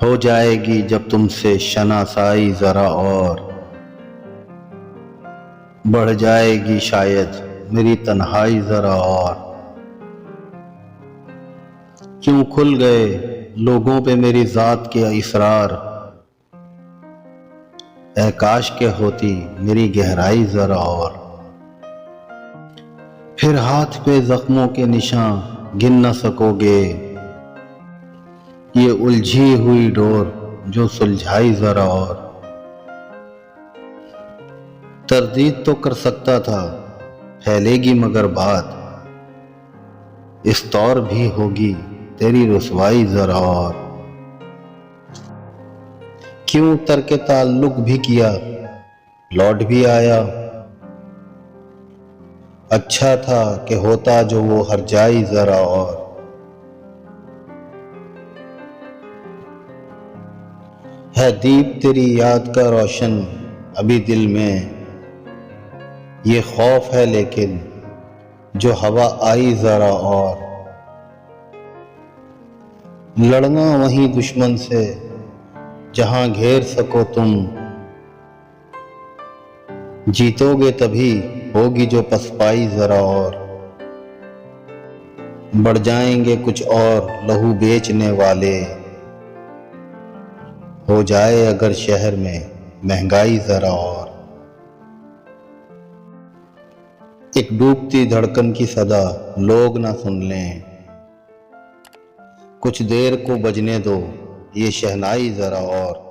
हो जाएगी जब तुमसे शनासाई जरा और बढ़ जाएगी शायद मेरी तन्हाई जरा और क्यों खुल गए लोगों पे मेरी जात के इसरार ऐ काश के होती मेरी गहराई जरा और फिर हाथ पे जख्मों के निशान गिन न सकोगे ये उलझी हुई डोर जो सुलझाई जरा और तरदीद तो कर सकता था फैलेगी मगर बात इस तौर भी होगी तेरी रुसवाई जरा और क्यों तरके ताल्लुक भी किया लौट भी आया अच्छा था कि होता जो वो हर जाई जरा और है दीप तेरी याद का रोशन अभी दिल में ये खौफ है लेकिन जो हवा आई जरा और लड़ना वहीं दुश्मन से जहां घेर सको तुम जीतोगे तभी होगी जो पसपाई जरा और बढ़ जाएंगे कुछ और लहू बेचने वाले हो जाए अगर शहर में महंगाई जरा और एक डूबती धड़कन की सदा लोग ना सुन लें कुछ देर को बजने दो ये शहनाई जरा और